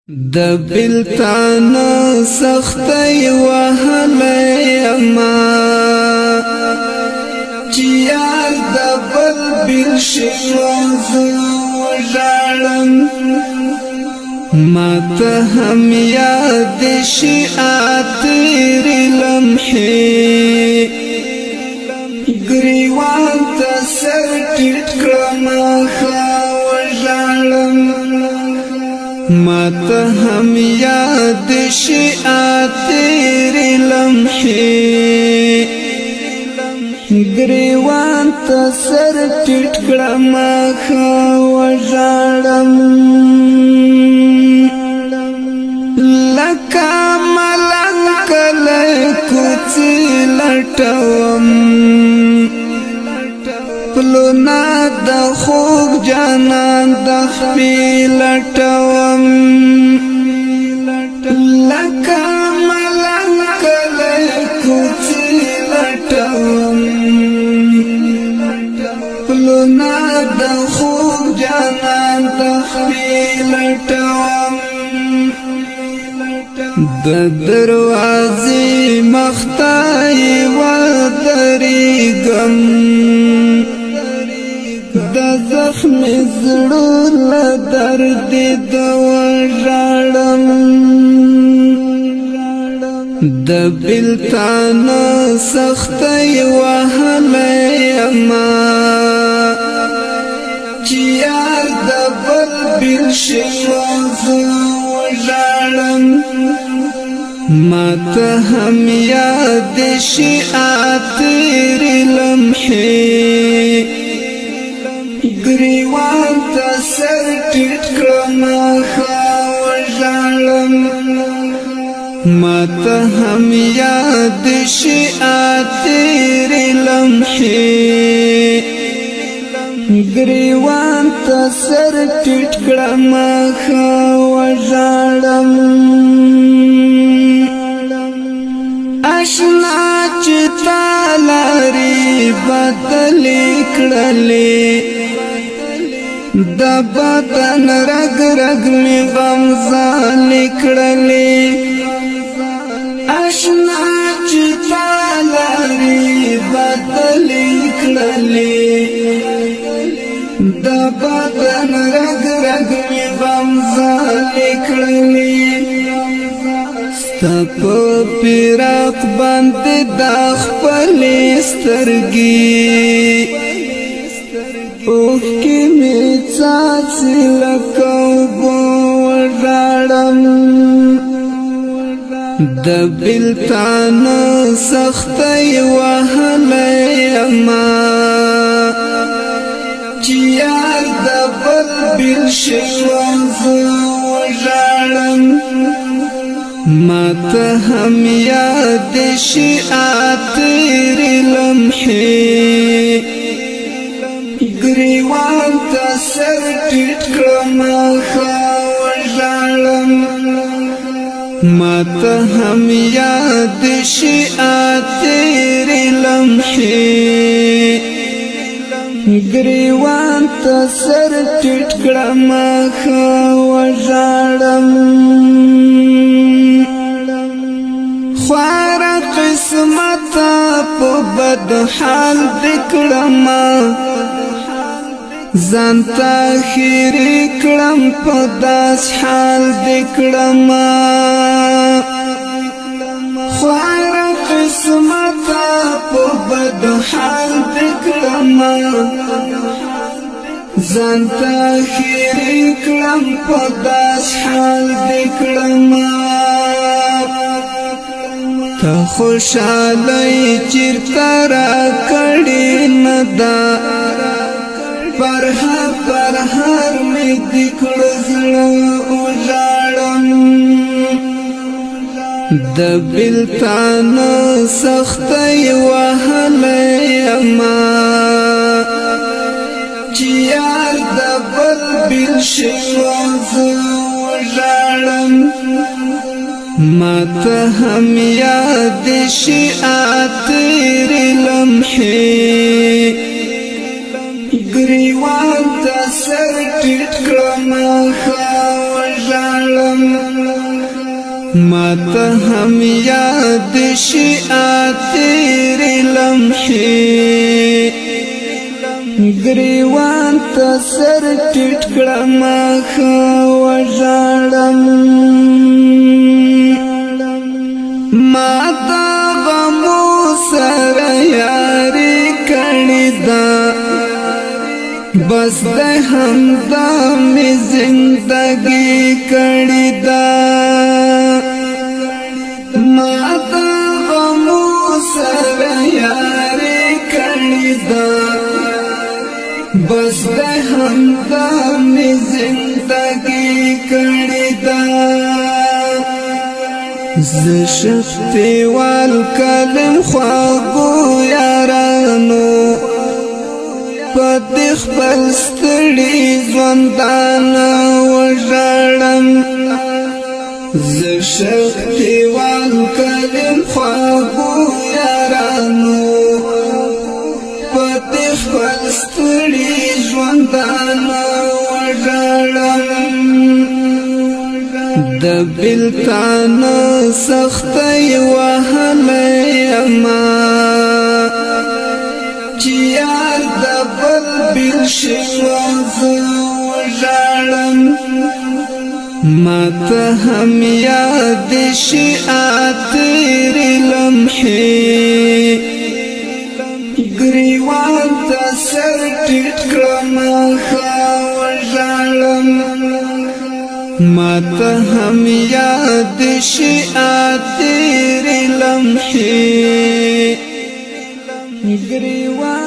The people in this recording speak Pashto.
د بلتان سختی وهلی اما چیار د بل بلشوز وژالم ما ته هم یاد شي اتری لمحې گریوان ته سر ټیټ کړم وژالم ما ته هم یاد شي اتری لمحې گریوان ته سر ټیټ کړم وژالم لکه ملنګ کله کوڅې لټوم پلونا د خوږ جانان د خپې لټوم لکه ملنګ کله کوڅې لټوم پلونا د خوږ جانان د خپې لټوم د دروازې مخته ودرېږم د زخم زړه له درد د وژاړم د بلتان سختی وهلی اما چې یار د بل بلشوز وژاړم ما ته هم یاد شي اتری لمحې گریوان ته سر ټیټ کړم وژاړم ما ته هم یاد شي اتری لمحې گریوان ته سر ټیټ کړم وژاړم اشنا چې تالاري بدلې کړلې د بدن رګ رګ می غمزال کړلې اشنا چې تالاري بدلې کړلې د بدن رګ رګ می غمزال کړلې ستپ پیراق باندې د خپل سترګې اوه کې می څاڅي لکه وژاړم د بلتان سختی وهلی اما چې یار د بل بلشوز وژاړم ما ته هم یاد شي اتری لمحې گریوان ته سر ټیټ کړم وژاړم ما ته هم یاد شي اتری لمحې گریوان ته سر ټیټ کړم وژاړم خوار قسمت په بد حال دکړم ځانته خیرې کړم په داس حال دکړم خوار قسمت په بد حال دکړم ځانته خیرې کړم په داس حال دکړم ته خوشالۍ چیرته راکړې نه ده پر هر مې د کړه زړه وژاړم د بلتان سختی وهلی اما چې یار د بل بلشوز وژاړم ما ته هم یاد شي اتری لمحې گریوان ته سر ټیټ کړم وژاړم ما ته هم یاد شي تیرې لمحې ګریوان ته سر ټیټ کړم وژاړم ما ته غمو سره یاري کړې ده بس د همدا مې زندګي کړې ده ما ته غمو سره یاري کړې ده بس د همدا مې زندګي کړې ده ز شفتوال کلم خواږو یارانو پد خپل ستړي ژوندان وژاړم ز شفتوال کلم خواږو یارانو پد خپل ستړي ژوندان وژاړم د بلتان سختي وهلې ما چې یار د بل بل شي وژاړم ما ته هم یاد شي تیرې لمحې ګریوان ته سر ټیټ کړم وژاړم ما ته هم یاد شي تیرې لمحې ګریوان